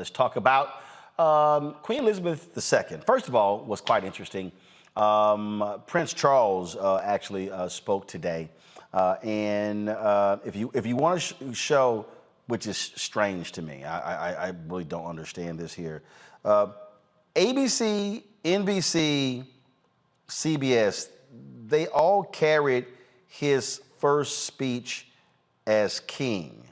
Let's talk about Queen Elizabeth II. First of all, what's quite interesting, Prince Charles actually spoke today. If you want to show, which is strange to me, I really don't understand this here. ABC, NBC, CBS, they all carried his first speech as king.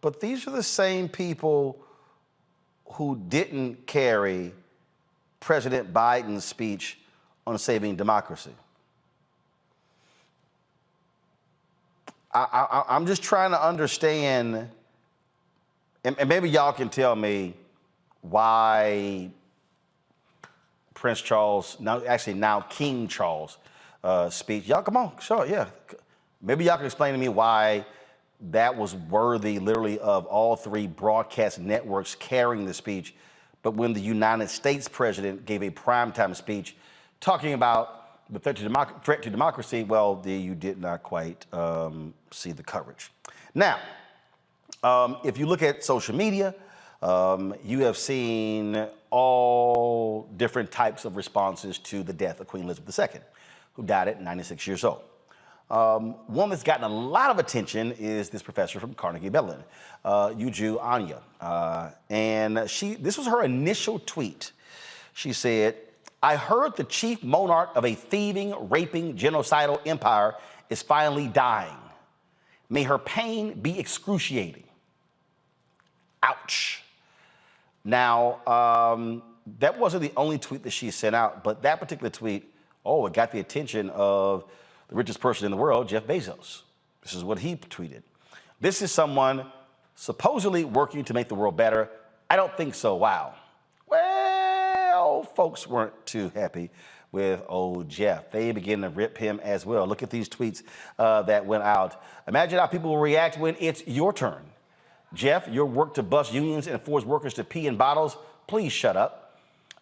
But these are the same people who didn't carry President Biden's speech on saving democracy. I'm just trying to understand, and maybe y'all can tell me why Prince Charles, now King Charles, speech. Y'all come on, sure, yeah. Maybe y'all can explain to me why that was worthy, literally, of all three broadcast networks carrying the speech. But when the United States president gave a primetime speech talking about the threat to democracy, well, you did not quite see the coverage. Now, if you look at social media, you have seen all different types of responses to the death of Queen Elizabeth II, who died at 96 years old. One that's gotten a lot of attention is this professor from Carnegie Mellon, Uju Anya. And this was her initial tweet. She said, "I heard the chief monarch of a thieving, raping, genocidal empire is finally dying. May her pain be excruciating." Ouch. Now, that wasn't the only tweet that she sent out, but that particular tweet, it got the attention of the richest person in the world, Jeff Bezos. This is what he tweeted. "This is someone supposedly working to make the world better. I don't think so, wow." Well, folks weren't too happy with old Jeff. They began to rip him as well. Look at these tweets that went out. "Imagine how people will react when it's your turn. Jeff, your work to bust unions and force workers to pee in bottles, please shut up.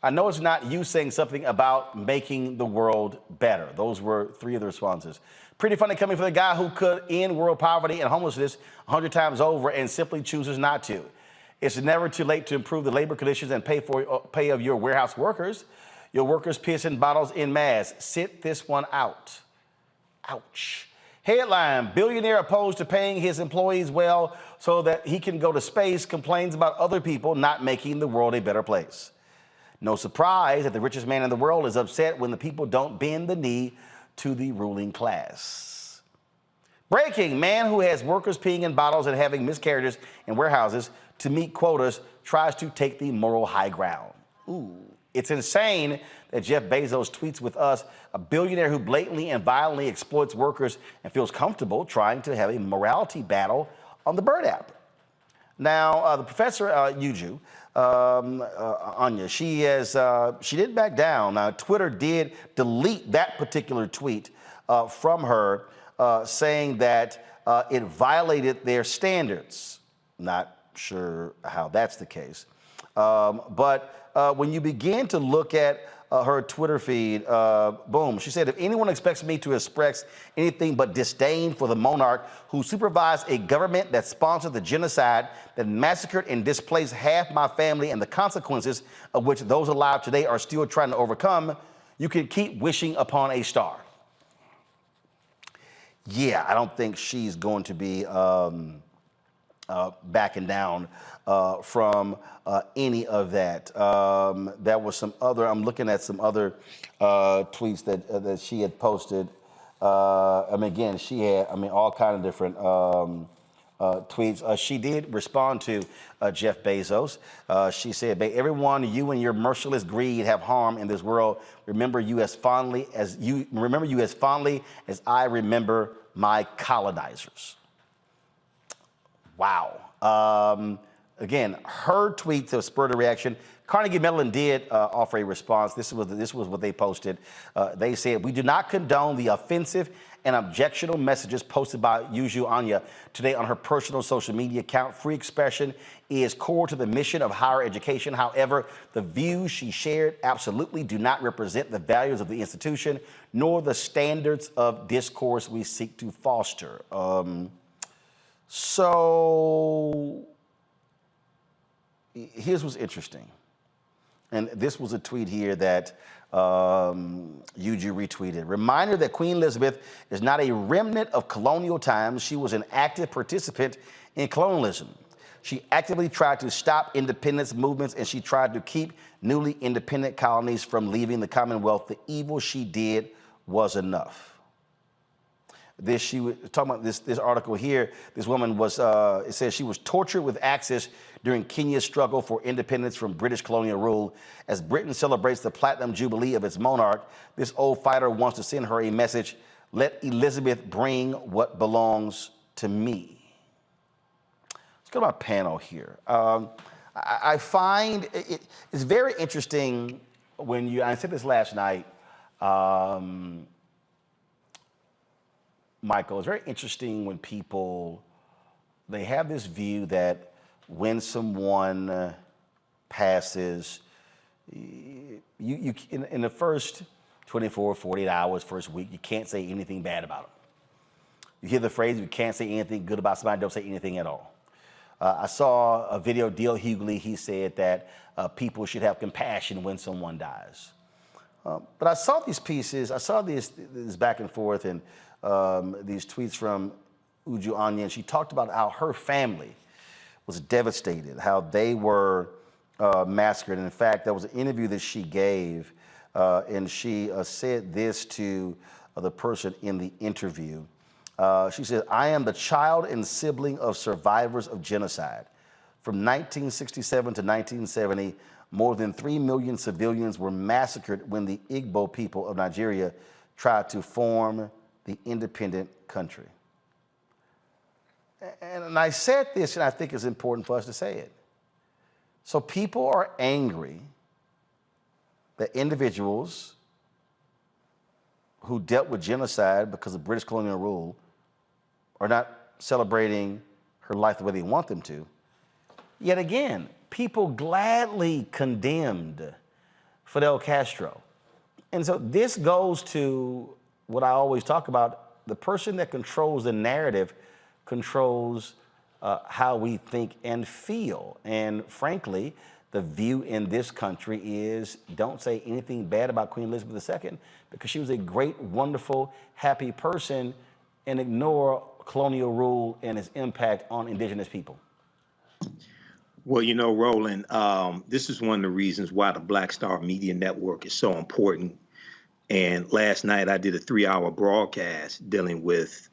I know it's not you saying something about making the world better." Those were three of the responses. "Pretty funny coming from the guy who could end world poverty and homelessness 100 times over and simply chooses not to. It's never too late to improve the labor conditions and pay of your warehouse workers. Your workers piss in bottles en masse. Sit this one out." Ouch. Headline: "Billionaire opposed to paying his employees well so that he can go to space complains about other people not making the world a better place. No surprise that the richest man in the world is upset when the people don't bend the knee to the ruling class." Breaking: "Man who has workers peeing in bottles and having miscarriages in warehouses to meet quotas tries to take the moral high ground." Ooh. It's insane that Jeff Bezos tweets with us, a billionaire who blatantly and violently exploits workers and feels comfortable trying to have a morality battle on the Bird app. Now, the professor, Uju Anya, she didn't back down. Now, Twitter did delete that particular tweet from her, saying that it violated their standards. Not sure how that's the case. But when you begin to look at her Twitter feed, boom, she said, "If anyone expects me to express anything but disdain for the monarch who supervised a government that sponsored the genocide that massacred and displaced half my family and the consequences of which those alive today are still trying to overcome, you can keep wishing upon a star." Yeah, I don't think she's going to be backing down from any of that. There was some other, I'm looking at some other tweets that she had posted. Again, she had, all kind of different tweets. She did respond to Jeff Bezos. She said, "May everyone you and your merciless greed have harm in this world. Remember you as fondly as I remember my colonizers." Wow. Again, her tweets have spurred a reaction. Carnegie Mellon did offer a response. This was what they posted. They said, "We do not condone the offensive and objectionable messages posted by Uju Anya today on her personal social media account. Free expression is core to the mission of higher education. However, the views she shared absolutely do not represent the values of the institution, nor the standards of discourse we seek to foster." So here's what's interesting. And this was a tweet here that Uju retweeted. Reminder that Queen Elizabeth is not a remnant of colonial times. She was an active participant in colonialism. She actively tried to stop independence movements, and she tried to keep newly independent colonies from leaving the Commonwealth. The evil she did was enough. She was talking about this article here. This woman was, it says she was tortured with axes during Kenya's struggle for independence from British colonial rule. As Britain celebrates the platinum jubilee of its monarch, this old fighter wants to send her a message: let Elizabeth bring what belongs to me. Let's go to my panel here. I find it's very interesting when I said this last night, Michael, it's very interesting when people, they have this view that when someone passes, in the first 24, 48 hours, first week, you can't say anything bad about them. You hear the phrase, you can't say anything good about somebody, don't say anything at all. I saw a video, D.L. Hughley, he said that people should have compassion when someone dies. But I saw these pieces, I saw this back and forth, and these tweets from Uju Anya, and she talked about how her family was devastated, how they were massacred. And in fact, there was an interview that she gave, and she said this to the person in the interview. She said, I am the child and sibling of survivors of genocide. From 1967 to 1970, more than 3 million civilians were massacred when the Igbo people of Nigeria tried to form the independent country. And I said this, and I think it's important for us to say it. So people are angry that individuals who dealt with genocide because of British colonial rule are not celebrating her life the way they want them to. Yet again, people gladly condemned Fidel Castro. And so this goes to what I always talk about: the person that controls the narrative controls how we think and feel. And frankly, the view in this country is don't say anything bad about Queen Elizabeth II because she was a great, wonderful, happy person, and ignore colonial rule and its impact on indigenous people. Well, you know, Roland, this is one of the reasons why the Black Star Media Network is so important. And last night I did a 3-hour broadcast dealing with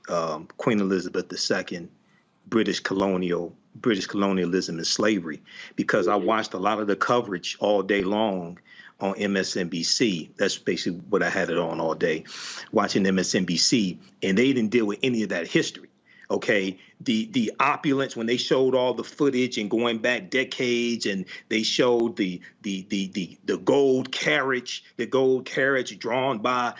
Queen Elizabeth II, British colonialism and slavery, because I watched a lot of the coverage all day long on MSNBC. That's basically what I had it on all day, watching MSNBC, and they didn't deal with any of that history. Okay, the opulence, when they showed all the footage and going back decades, and they showed the gold carriage, drawn by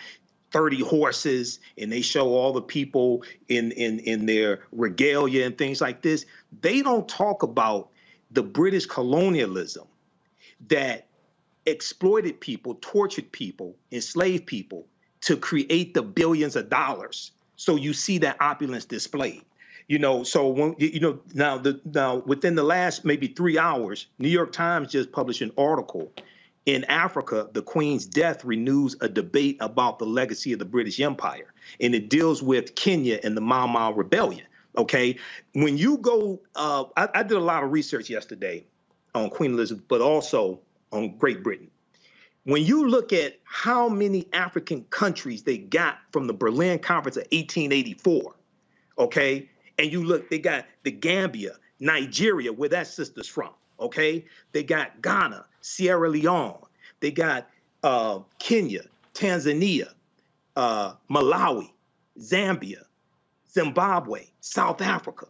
30 horses, and they show all the people in their regalia and things like this. They don't talk about the British colonialism that exploited people, tortured people, enslaved people to create the billions of dollars. So you see that opulence displayed, you know. So when now within the last maybe 3 hours, New York Times just published an article. In Africa, the Queen's death renews a debate about the legacy of the British Empire, and it deals with Kenya and the Mau Mau Rebellion. Okay, when you go, I did a lot of research yesterday on Queen Elizabeth, but also on Great Britain. When you look at how many African countries they got from the Berlin Conference of 1884, okay, and you look, they got the Gambia, Nigeria, where that sister's from, okay, they got Ghana, Sierra Leone, they got Kenya, Tanzania, Malawi, Zambia, Zimbabwe, South Africa,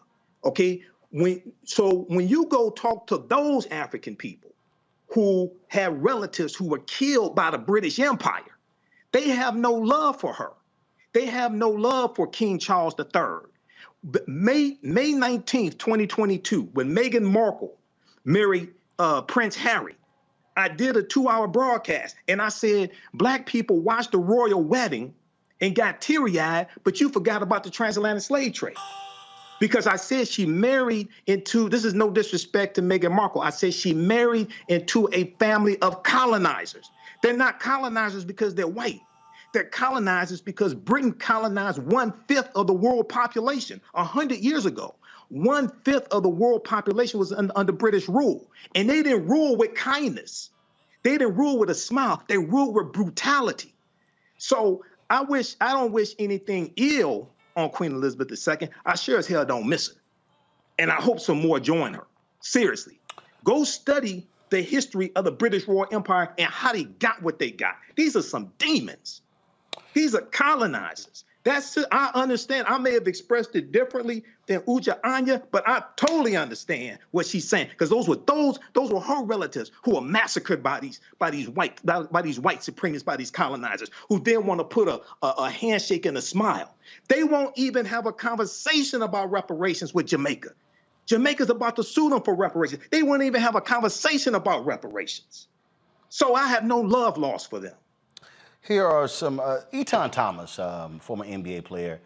okay. When you go talk to those African people who have relatives who were killed by the British Empire, they have no love for her. They have no love for King Charles III. But May 19th, 2022, when Meghan Markle married Prince Harry, I did a 2-hour broadcast, and I said, Black people watched the royal wedding and got teary-eyed, but you forgot about the transatlantic slave trade. Because I said she married into, this is no disrespect to Meghan Markle, I said she married into a family of colonizers. They're not colonizers because they're white. They're colonizers because Britain colonized 1/5 of the world population 100 years ago. 1/5 of the world population was under British rule. And they didn't rule with kindness. They didn't rule with a smile. They ruled with brutality. So I don't wish anything ill on Queen Elizabeth II. I sure as hell don't miss her. And I hope some more join her. Seriously. Go study the history of the British Royal Empire and how they got what they got. These are some demons. These are colonizers. That's it. I understand. I may have expressed it differently than Uju Anya, but I totally understand what she's saying, because those were her relatives who were massacred by these white supremacists, by these colonizers, who then want to put a handshake and a smile. They won't even have a conversation about reparations with Jamaica. Jamaica's about to sue them for reparations. They won't even have a conversation about reparations. So I have no love lost for them. Here are some, Eton Thomas, former NBA player,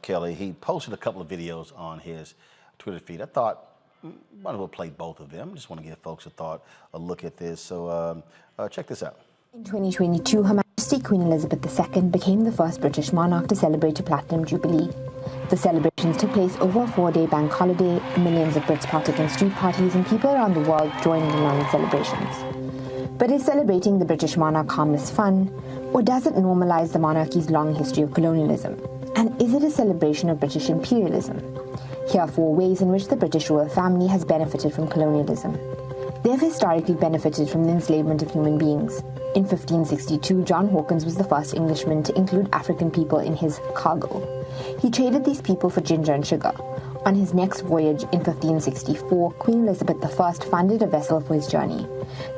Kelly, he posted a couple of videos on his Twitter feed. I thought, might as well play both of them. Just want to give folks a look at this. So check this out. In 2022, Her Majesty Queen Elizabeth II became the first British monarch to celebrate a platinum jubilee. The celebrations took place over a 4-day bank holiday. Millions of Brits partook in street parties, and people around the world joined in on the celebrations. But is celebrating the British monarch harmless fun, or does it normalize the monarchy's long history of colonialism? And is it a celebration of British imperialism? Here are 4 ways in which the British royal family has benefited from colonialism. They have historically benefited from the enslavement of human beings. In 1562, John Hawkins was the first Englishman to include African people in his cargo. He traded these people for ginger and sugar. On his next voyage in 1564, Queen Elizabeth I funded a vessel for his journey.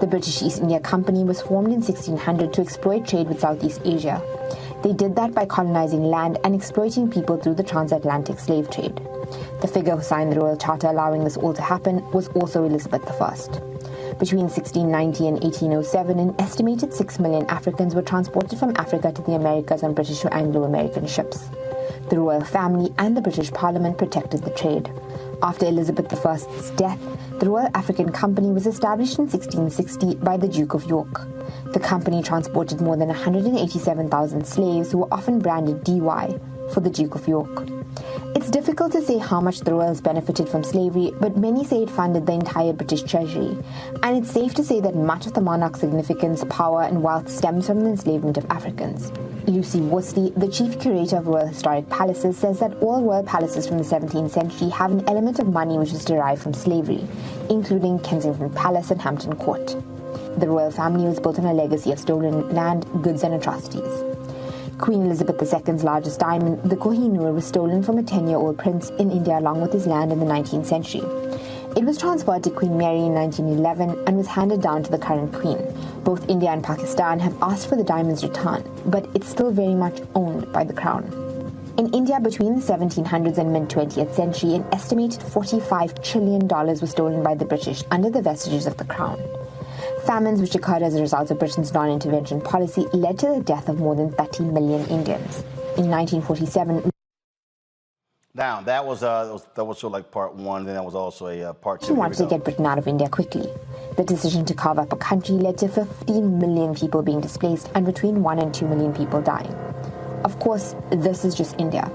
The British East India Company was formed in 1600 to exploit trade with Southeast Asia. They did that by colonizing land and exploiting people through the transatlantic slave trade. The figure who signed the Royal Charter allowing this all to happen was also Elizabeth I. Between 1690 and 1807, an estimated 6 million Africans were transported from Africa to the Americas on British or Anglo-American ships. The royal family and the British Parliament protected the trade. After Elizabeth I's death, the Royal African Company was established in 1660 by the Duke of York. The company transported more than 187,000 slaves who were often branded DY for the Duke of York. It's difficult to say how much the royals benefited from slavery, but many say it funded the entire British treasury. And it's safe to say that much of the monarch's significance, power, and wealth stems from the enslavement of Africans. Lucy Worsley, the chief curator of Royal Historic Palaces, says that all royal palaces from the 17th century have an element of money which is derived from slavery, including Kensington Palace and Hampton Court. The royal family was built on a legacy of stolen land, goods, and atrocities. Queen Elizabeth II's largest diamond, the Kohinoor, was stolen from a 10-year-old prince in India along with his land in the 19th century. It was transferred to Queen Mary in 1911 and was handed down to the current queen. Both India and Pakistan have asked for the diamond's return, but it's still very much owned by the crown. In India, between the 1700s and mid-20th century, an estimated $45 trillion was stolen by the British under the vestiges of the crown. Famines which occurred as a result of Britain's non-intervention policy led to the death of more than 30 million Indians. In 1947... Now, that was sort of like part one, then that was also a part two. She wanted to get Britain out of India quickly. The decision to carve up a country led to 15 million people being displaced and between 1 and 2 million people dying. Of course, this is just India.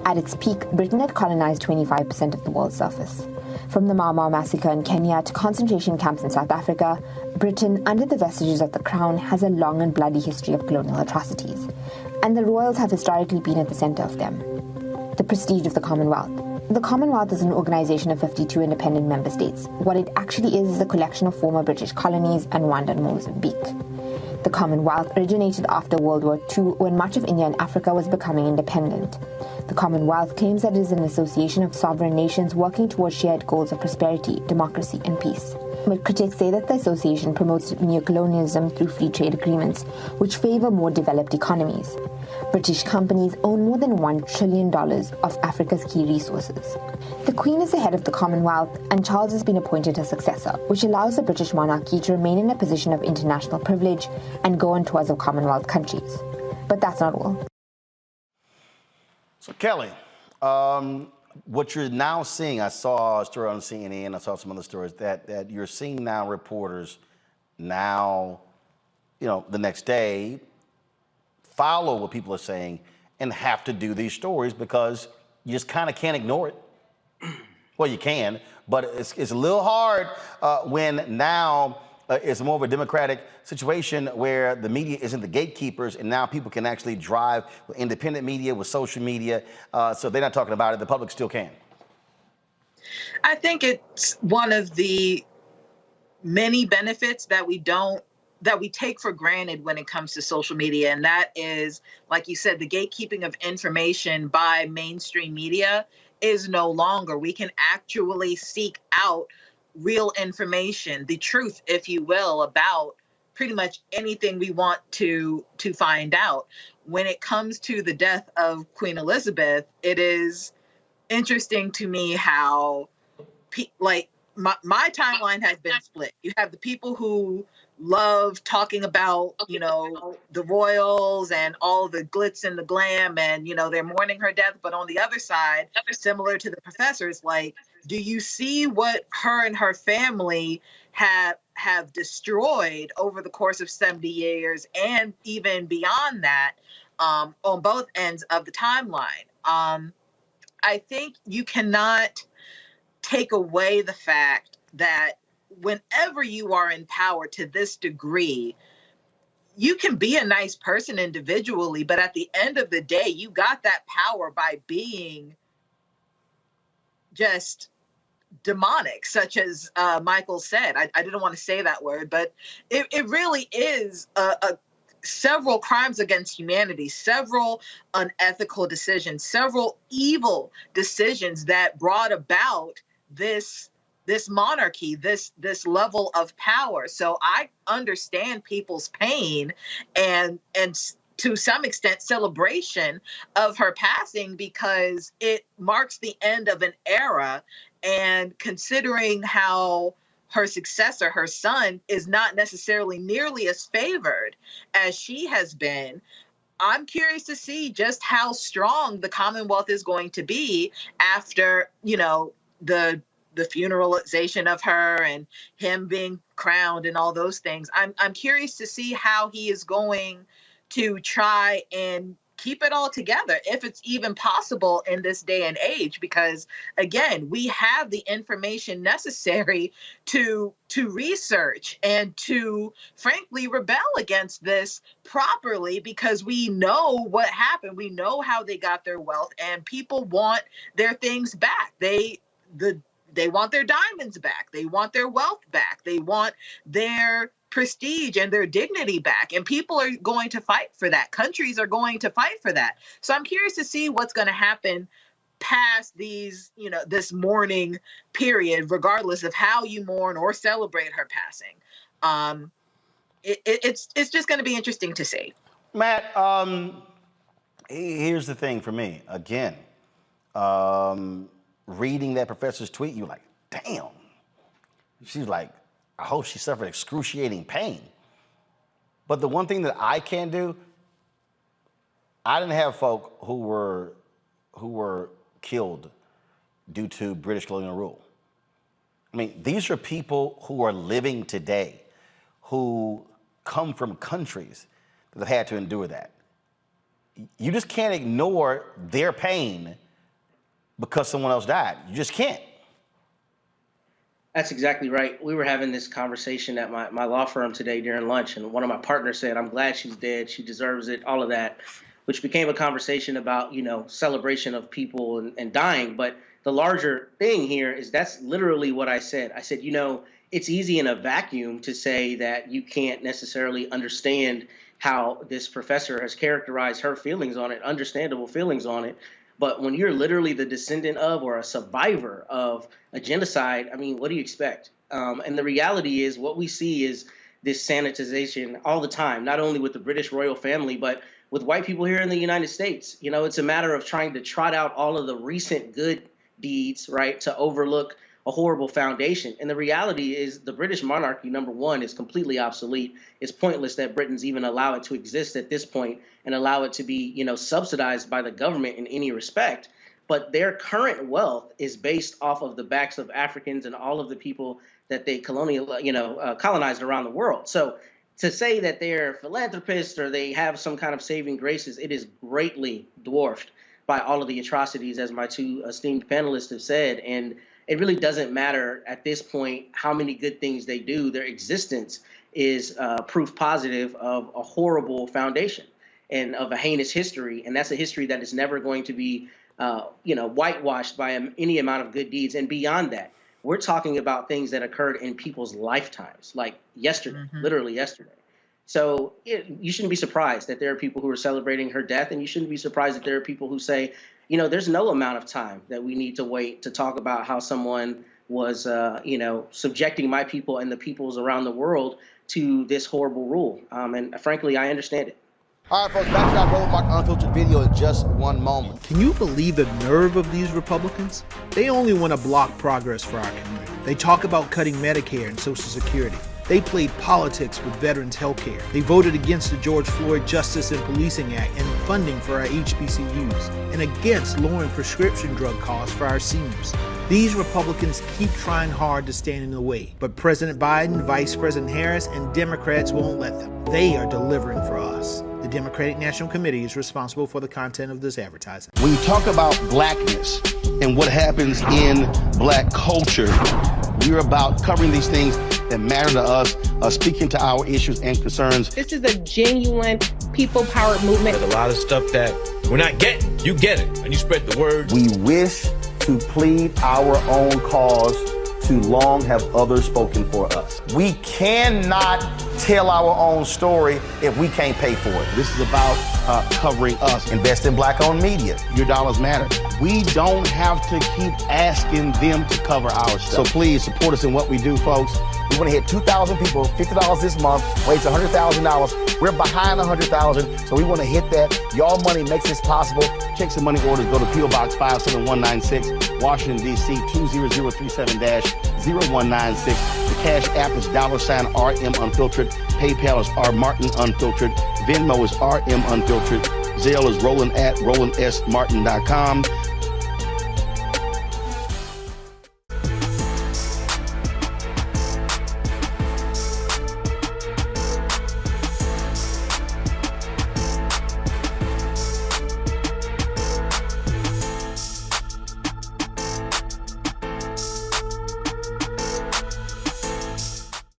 At its peak, Britain had colonized 25% of the world's surface. From the Mau Mau massacre in Kenya to concentration camps in South Africa, Britain, under the vestiges of the crown, has a long and bloody history of colonial atrocities. And the royals have historically been at the center of them. The prestige of the Commonwealth. The Commonwealth is an organization of 52 independent member states. What it actually is a collection of former British colonies and Rwanda and Mozambique. The Commonwealth originated after World War II, when much of India and Africa was becoming independent. The Commonwealth claims that it is an association of sovereign nations working towards shared goals of prosperity, democracy, and peace. But critics say that the association promotes neocolonialism through free trade agreements, which favor more developed economies. British companies own more than $1 trillion of Africa's key resources. The Queen is the head of the Commonwealth, and Charles has been appointed her successor, which allows the British monarchy to remain in a position of international privilege and go on tours of Commonwealth countries. But that's not all. So, Kelly, What you're now seeing, I saw a story on CNN, I saw some other stories that you're seeing now reporters now, the next day follow what people are saying and have to do these stories because you just kind of can't ignore it. Well, you can, but it's a little hard when now it's more of a democratic situation where the media isn't the gatekeepers, and now people can actually drive with independent media, with social media. So they're not talking about it. The public still can. I think it's one of the many benefits that we take for granted when it comes to social media. And that is, like you said, the gatekeeping of information by mainstream media is no longer. We can actually seek out real information, the truth, if you will, about pretty much anything we want to find out. When it comes to the death of Queen Elizabeth, it is interesting to me how my timeline has been split. You have the people who love talking about, the royals and all the glitz and the glam, and, they're mourning her death. But on the other side, similar to the professors, like, do you see what her and her family have destroyed over the course of 70 years and even beyond that, on both ends of the timeline? I think you cannot take away the fact that whenever you are in power to this degree, you can be a nice person individually, but at the end of the day, you got that power by being just demonic, such as Michael said. I didn't want to say that word, but it really is several crimes against humanity, several unethical decisions, several evil decisions that brought about this monarchy, this level of power. So I understand people's pain and to some extent celebration of her passing, because it marks the end of an era. And considering how her successor, her son, is not necessarily nearly as favored as she has been, I'm curious to see just how strong the Commonwealth is going to be after, the funeralization of her and him being crowned and all those things. I'm curious to see how he is going to try and keep it all together, if it's even possible in this day and age, because again, we have the information necessary to research and to frankly rebel against this properly, because we know what happened. We know how they got their wealth, and people want their things back. They want their diamonds back. They want their wealth back. They want their prestige and their dignity back. And people are going to fight for that. Countries are going to fight for that. So I'm curious to see what's going to happen past these, this mourning period, regardless of how you mourn or celebrate her passing. It's just going to be interesting to see. Matt, here's the thing for me. Again, reading that professor's tweet, you're like, damn. She's like, I hope she suffered excruciating pain. But the one thing that I can do, I didn't have folk who were killed due to British colonial rule. I mean, these are people who are living today, who come from countries that have had to endure that. You just can't ignore their pain because someone else died. You just can't. That's exactly right. We were having this conversation at my law firm today during lunch, and one of my partners said, I'm glad she's dead. She deserves it, all of that, which became a conversation about, celebration of people and dying. But the larger thing here is that's literally what I said. I said, it's easy in a vacuum to say that you can't necessarily understand how this professor has characterized her feelings on it, understandable feelings on it. But when you're literally the descendant of or a survivor of a genocide, I mean, what do you expect? And the reality is what we see is this sanitization all the time, not only with the British royal family, but with white people here in the United States. It's a matter of trying to trot out all of the recent good deeds, right, to overlook a horrible foundation. And the reality is the British monarchy, number one, is completely obsolete. It's pointless that Britons even allow it to exist at this point and allow it to be, subsidized by the government in any respect. but their current wealth is based off of the backs of Africans and all of the people that they colonized around the world. So to say that they're philanthropists or they have some kind of saving graces, it is greatly dwarfed by all of the atrocities, as my two esteemed panelists have said. And it really doesn't matter at this point how many good things they do. Their existence is proof positive of a horrible foundation and of a heinous history. And that's a history that is never going to be whitewashed by any amount of good deeds. And beyond that, we're talking about things that occurred in people's lifetimes, like yesterday, literally yesterday. So you shouldn't be surprised that there are people who are celebrating her death, and you shouldn't be surprised that there are people who say, there's no amount of time that we need to wait to talk about how someone was, subjecting my people and the peoples around the world to this horrible rule. And frankly, I understand it. All right, folks, back to our Roland Mark Unfiltered video in just one moment. Can you believe the nerve of these Republicans? They only want to block progress for our community. They talk about cutting Medicare and Social Security. They played politics with veterans' health care. They voted against the George Floyd Justice and Policing Act and funding for our HBCUs, and against lowering prescription drug costs for our seniors. These Republicans keep trying hard to stand in the way, but President Biden, Vice President Harris, and Democrats won't let them. They are delivering for us. The Democratic National Committee is responsible for the content of this advertising. When you talk about blackness and what happens in black culture, we're about covering these things that matter to us, speaking to our issues and concerns. This is a genuine people-powered movement. There's a lot of stuff that we're not getting. You get it, and you spread the word. We wish to plead our own cause. Too long have others spoken for us. We cannot tell our own story if we can't pay for it. This is about covering us. Invest in black-owned media. Your dollars matter. We don't have to keep asking them to cover our stuff. So please support us in what we do, folks. We want to hit 2,000 people, $50 this month, raise $100,000. We're behind 100,000, so we want to hit that. Y'all money makes this possible. Check some money orders. Go to P.O. Box 57196, Washington, D.C. 20037-0196. The Cash App is $RM Unfiltered. PayPal is R Martin Unfiltered. Venmo is RM Unfiltered. Zelle is Roland at RolandSMartin.com.